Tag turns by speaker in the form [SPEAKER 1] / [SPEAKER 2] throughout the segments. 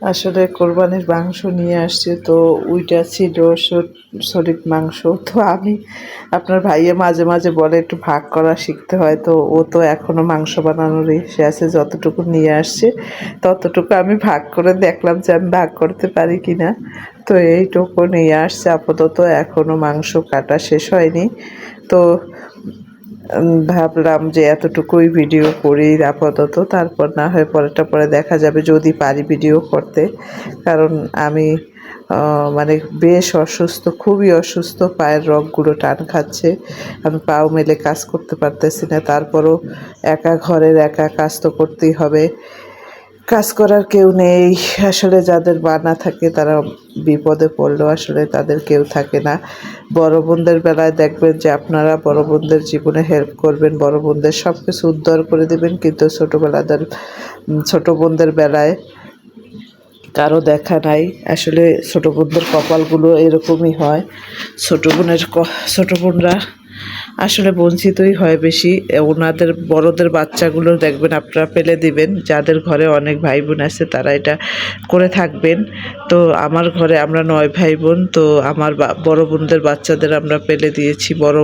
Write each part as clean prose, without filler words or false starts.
[SPEAKER 1] আসলে কোরবানির মাংস নিয়ে আসছে, তো ওইটা ছিল সলিড মাংস। তো আমি, আপনার ভাইয়া মাঝে মাঝে বলে একটু ভাগ করা শিখতে হয়, তো ও তো এখনও মাংস বানানোর ইসে আছে, যতটুকু নিয়ে আসছে ততটুকু আমি ভাগ করে দেখলাম যে আমি ভাগ করতে পারি কি না। তো এইটুকু নিয়ে আসছে আপাতত, এখনও মাংস কাটা শেষ হয়নি। তো ভাবলাম যে এতটুকুই ভিডিও করি আপাতত, তারপর না হয় পরেরটা পরে দেখা যাবে যদি পারি ভিডিও করতে। কারণ আমি মানে বেশ অসুস্থ, খুবই অসুস্থ, পায়ের রগগুলো টান খাচ্ছে, আমি পাও মেলে কাজ করতে পারতেছি না। তারপরও একা ঘরের একা কাজ তো করতেই হবে, কাজ করার কেউ নেই। আসলে যাদের বানা থাকে তারা বিপদে পড়লেও আসলে তাদের কেউ থাকে না। বড় বোনদের বেলায় দেখবেন যে আপনারা বড় বোনদের জীবনে হেল্প করবেন, বড় বোনদের সব কিছু উদ্ধার করে দেবেন, কিন্তু ছোট বোনদের বেলায় কারো দেখা নাই। আসলে ছোট বোনদের কপালগুলো এরকমই হয়। ছোট বোনরা আসলে বঞ্চিতই হয় বেশি। ওনাদের বড়দের বাচ্চাগুলো দেখবেন আপনারা ফেলে দিবেন, যাদের ঘরে অনেক ভাই বোন আছে তারা এটা করে থাকবেন। তো আমার ঘরে আমরা 9 ভাই বোন, তো আমার বড় বোনদের বাচ্চাদের আমরা ফেলে দিয়েছি, বড়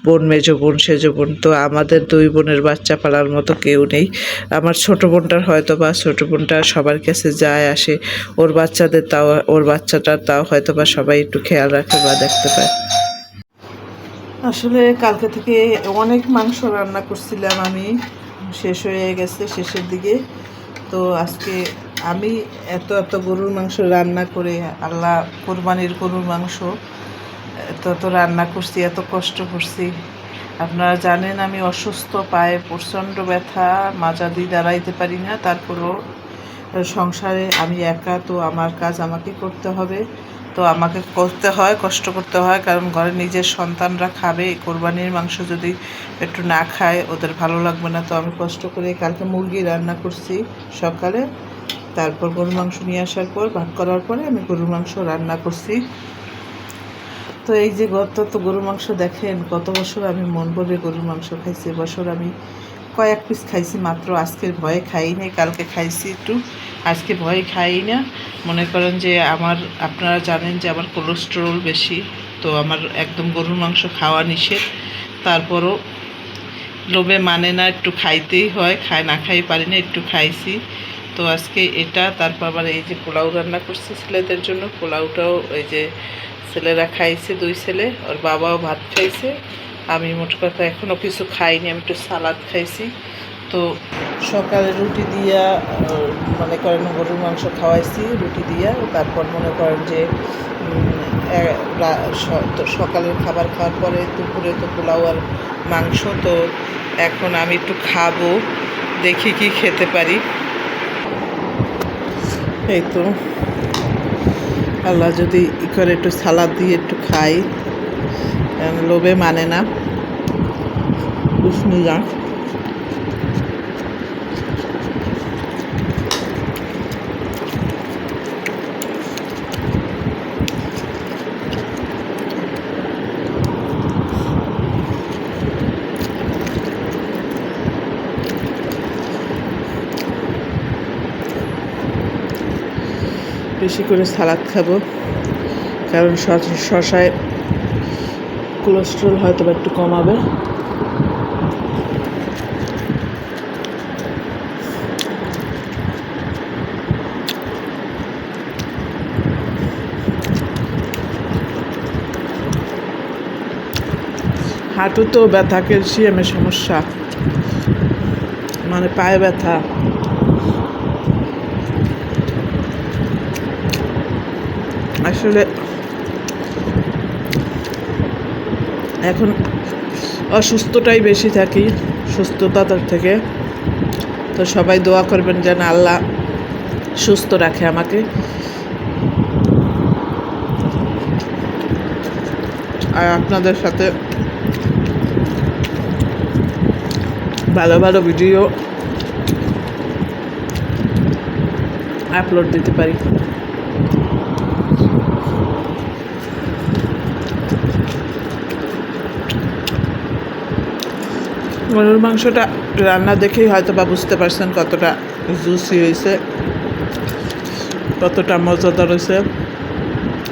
[SPEAKER 1] বোন, মেজো বোন, সেজো বোন। তো আমাদের 2 বোনের বাচ্চা পালার মতো কেউ নেই। আমার ছোট বোনটার হয়তো বা ছোট বোনটা সবার কাছে যায় আসে, ওর বাচ্চাটার তাও হয়তো বা সবাই একটু খেয়াল রাখে বা দেখতে পায়। আসলে কালকে থেকে অনেক মাংস রান্না করছিলাম আমি, শেষ হয়ে গেছে শেষের দিকে। তো আজকে আমি এত গরুর মাংস রান্না করে, আল্লাহ, কোরবানির গরুর মাংস এত রান্না করছি, এত কষ্ট করছি। আপনারা জানেন আমি অসুস্থ, পায়ে প্রচণ্ড ব্যথা, মাজা দিয়ে দাঁড়াইতে পারি না। তারপরও সংসারে আমি একা, তো আমার কাজ আমাকে করতে হবে। তো আমাকে করতে হয়, কষ্ট করতে হয়, কারণ ঘরে নিজের সন্তানরা খাবে। কোরবানির মাংস যদি একটু না খায় ওদের ভালো লাগবে না। তো আমি কষ্ট করে কালকে মুরগি রান্না করছি সকালে, তারপর গরুর মাংস নিয়ে আসার পর ভাত করার পরে আমি গরুর মাংস রান্না করছি। তো এই যে তো গরুর মাংস দেখেন, কত বছর আমি মন ভরে গরুর মাংস খাইছি। এবছর আমি কয়েক পিস খাইছি মাত্র, আজকের ভয়ে খাই নাই, কালকে খাইছি একটু, আজকে ভয়ে খাই না। মনে করেন যে আপনারা জানেন যে আমার কোলেস্টেরল বেশি, তো আমার একদম গরুর মাংস খাওয়া নিষেধ। তারপরও লোভে মানে না, একটু খাইতেই হয়, না খাই পারি না, একটু খাইছি। তো আজকে এটা, তারপর আবার এই যে পোলাও রান্না করছি ছেলেদের জন্য, পোলাওটাও এই যে ছেলেরা খাইছে, 2 ছেলে, ওর বাবাও ভাত খাইছে। আমি মোট কথা এখনও কিছু খাইনি, আমি একটু সালাদ খাইছি। তো সকালে রুটি দিয়া মনে করেন গরুর মাংস খাওয়াইছি রুটি দিয়া, তারপর মনে করেন যে সকালের খাবার খাওয়ার পরে দুপুরে তো পোলাও আর মাংস। তো এখন আমি একটু খাবো, দেখি কি খেতে পারি। এই তো আল্লাহ যদি করে একটু সালাদ দিয়ে একটু খাই, লোভে মানে না। বিসমিল্লাহ। বেশি করে সালাদ খাবো, কারণ শশায় কোলেস্ট্রল হয়তো একটু কমাবে। হাঁটুতেও ব্যথা, ক্যালসিয়ামের সমস্যা, মানে পায়ে ব্যথা। আসলে এখন অসুস্থটাই বেশি থাকি সুস্থতার থেকে। তো সবাই দোয়া করবেন যেন আল্লাহ সুস্থ রাখে আমাকে। আর আপনাদের সাথে ভালো ভালো ভিডিও আপলোড দিতে পারি। গরুর মাংসটা রান্না দেখেই হয়তো বা বুঝতে পারছেন কতটা জুসি হয়েছে। কতটা মজাদার হয়েছে।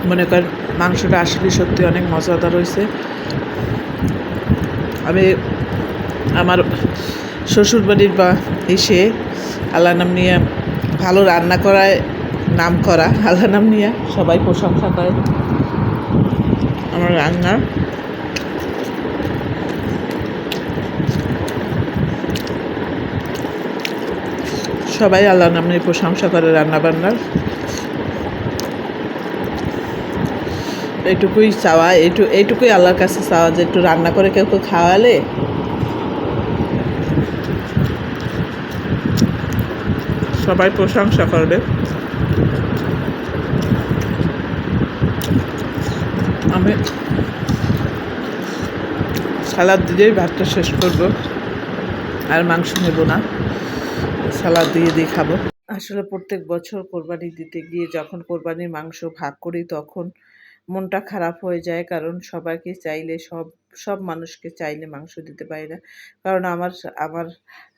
[SPEAKER 1] মনে করেন মাংসটা আসলে সত্যি অনেক মজাদার হয়েছে। আমি আমার শ্বশুরবাড়ির বা এসে আল্লাহ নাম নিয়ে ভালো রান্না করায় নাম করা, আল্লাহ নাম নিয়ে সবাই প্রশংসা করে আমার রান্না। সবাই আল্লাহ নাম নিয়ে প্রশংসা করে রান্না বান্নার। এইটুকুই চাওয়া, এইটুকুই আল্লাহর কাছে চাওয়া যে একটু রান্না করে কেউ কেউ খাওয়ালে সবাই প্রশংসা করবে। আমি সালাদ দিয়েই ভাতটা শেষ করব, আর মাংস নেব না, সালাদ দিয়ে খাবো। আসলে প্রত্যেক বছর কোরবানি দিতে গিয়ে যখন কোরবানির মাংস ভাগ করি তখন মনটা খারাপ হয়ে যায়, কারণ সবাইকে চাইলে সব মানুষকে চাইলে মাংস দিতে পারি না। কারণ আমার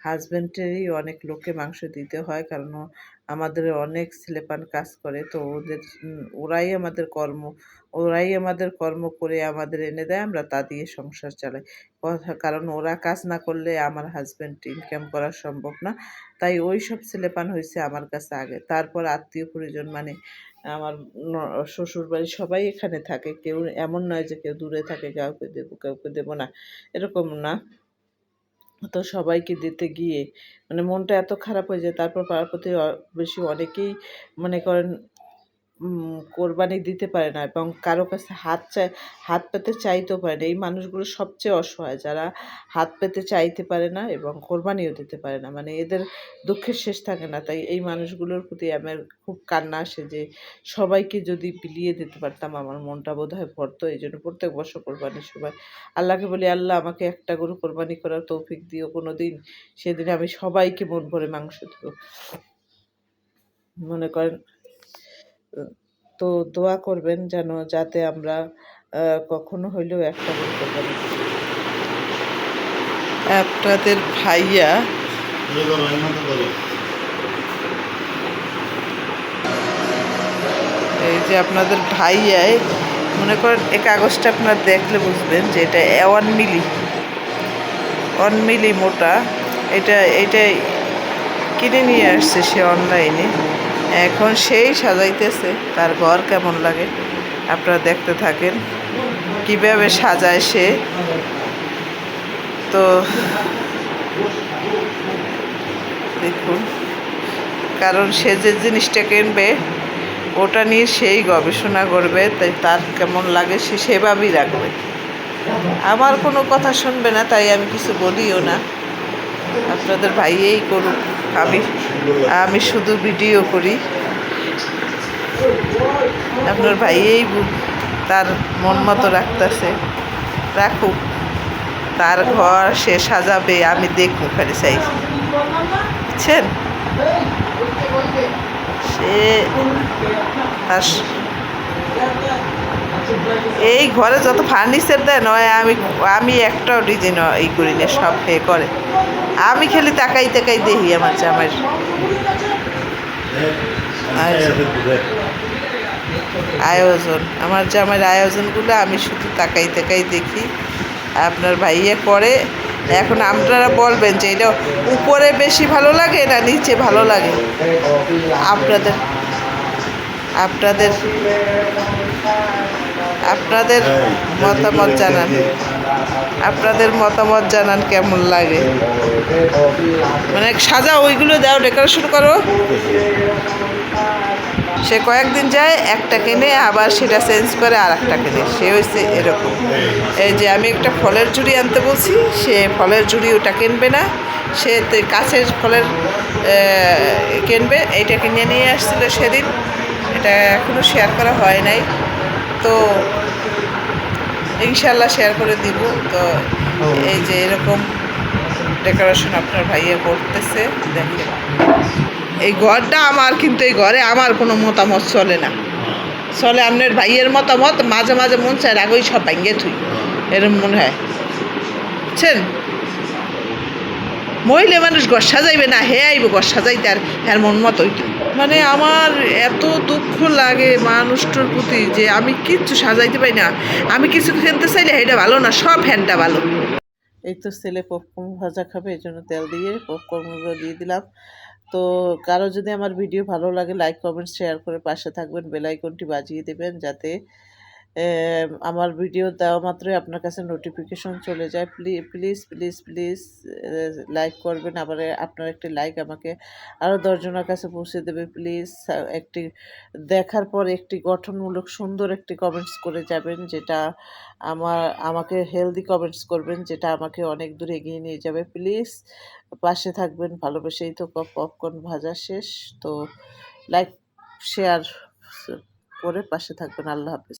[SPEAKER 1] হাজব্যান্ডেরই অনেক লোককে মাংস দিতে হয়, কারণ আমাদের অনেক ছেলেপান কাজ করে, তো ওরাই আমাদের কর্ম করে আমাদের এনে দেয়, আমরা তা দিয়ে সংসার চালাই। কারণ ওরা কাজ না করলে আমার হাজব্যান্ড ইনকাম করা সম্ভব না, তাই ওই সব ছেলেপান হয়েছে আমার কাছে আগে, তারপর আত্মীয় পরিজন, মানে আমার শ্বশুরবাড়ি সবাই এখানে থাকে, কেউ এমন নয় যে কেউ দূরে থাকে কাউকে দেবো না, এরকম না। তো সবাইকে দিতে গিয়ে মানে মনটা এত খারাপ হয়ে যায়। তারপর পাড়ার প্রতিবেশী অনেকেই মনে করেন কোরবানি দিতে পারে না, এবং কারো কাছে হাত পেতে চাইতেও পারে না। এই মানুষগুলো সবচেয়ে অসহায়, যারা হাত পেতে চাইতে পারে না এবং কোরবানিও দিতে পারে না, মানে এদের দুঃখের শেষ থাকে না। তাই এই মানুষগুলোর প্রতি আমার খুব কান্না আসে যে সবাইকে যদি বিলিয়ে দিতে পারতাম আমার মনটা বোধহয় ভরতো। এই জন্য প্রত্যেক বছর কোরবানির সময় আল্লাহকে বলি, আল্লাহ আমাকে একটা গরু কোরবানি করার তৌফিক দিও কোনো দিন, সেদিন আমি সবাইকে মন ভরে মাংস দেব। মনে করেন তো দোয়া করবেন যেন যাতে আমরা কখনো হইলেও একটা গরু কোরবানি দিই। আপনাদের ভাইয়া এই যে আপনাদের ভাইয়াই মনে করেন এই কাগজটা আপনার দেখলে বুঝবেন যে এটা 1 মিলি মোটা। এইটাই কিনে নিয়ে আসছে সে অনলাইনে, এখন সেই সাজাইতেছে। তার ঘর কেমন লাগে আপনারা দেখতে থাকেন কিভাবে সাজায় সে। তো দেখুন, কারণ সে যে জিনিসটা কিনবে ওটা নিয়ে সেই গবেষণা করবে, তাই তার কেমন লাগে সে সেভাবেই রাখবে। আমার কোনো কথা শুনবে না, তাই আমি কিছু বলিও না। আপনাদের ভাইয়েই করুক, আমি শুধু ভিডিও করি। আপনার ভাইয়েই তার মন মতো রাখুক, তার ঘর সে সাজাবে, আমি দেখবো খালি চাই, বুঝছেন? সে এই ঘরে যত ফার্নিচার দেয় নয়, আমি একটাও ডিজাইন করি না, সব করে। আমি খালি তাকাই দেখি আমার জামাইয়ের আয়োজন, আমার জামাইয়ের আয়োজনগুলো আমি শুধু তাকাই দেখি। আপনার ভাইয়া করে। এখন আপনারা বলবেন যে এটা উপরে বেশি ভালো লাগে না নিচে ভালো লাগে, আপনাদের মতামত জানান কেমন লাগে। মানে সাজা ওইগুলো দাও, ডেকোরেশন করো। সে কয়েকদিন যায় একটা কেনে, আবার সেটা চেঞ্জ করে আর একটা কেনে, সে হয়েছে এরকম। এই যে আমি একটা ফলের ঝুড়ি আনতে বলছি, সে ফলের ঝুড়ি ওটা কিনবে না, সে কাছের ফলের কিনবে। এইটা কিনে নিয়ে আসছিল সেদিন, এটা এখনও শেয়ার করা হয় নাই, তো ইনশাল্লাহ শেয়ার করে দিব। তো এই যে এরকম ডেকোরেশন আপনার ভাইয়া করতেছে, দেখেন। এই ঘরটা আমার, কিন্তু এই ঘরে আমার কোনো মতামত চলে না, চলে আপনার ভাইয়ের মতামত। মাঝে মাঝে মন চায় রাগই সব ভাঙ্গে থুই, এরকম মনে হয়, বুঝছেন? মহিলা মানুষ ঘর সাজাইবে না, হে আইব ঘর সাজাইতে, আর হ্যার মন মতো হইতো। মানে আমার এত লাগে মানুষটার প্রতি যে আমি কিচ্ছু সাজাইতে পারি না, আমি কিছু কিনতে চাইলে এটা ভালো না, সব ফ্যানটা ভালো। এই তো ছেলে পপকর্ন ভাজা খাবে, এই জন্য তেল দিয়ে পপকর্নগুলো দিয়ে দিলাম। তো কারো যদি আমার ভিডিও ভালো লাগে লাইক কমেন্ট শেয়ার করে পাশে থাকবেন, বেল আইকনটি বাজিয়ে দেবেন যাতে আমার ভিডিও দেওয়া মাত্রই আপনার কাছে নোটিফিকেশন চলে যায়। প্লিজ প্লিজ প্লিজ লাইক করবেন। আবার আপনার একটি লাইক আমাকে আরও 10 জনের কাছে পৌঁছে দেবে। প্লিজ একটি দেখার পর একটি গঠনমূলক সুন্দর একটি কমেন্টস করে যাবেন, যেটা আমাকে হেলদি কমেন্টস করবেন, যেটা আমাকে অনেক দূর এগিয়ে নিয়ে যাবে। প্লিজ পাশে থাকবেন, ভালোবেসেই তো পপকর্ন ভাজা শেষ। তো লাইক শেয়ার করে পাশে থাকবেন। আল্লাহ হাফেজ।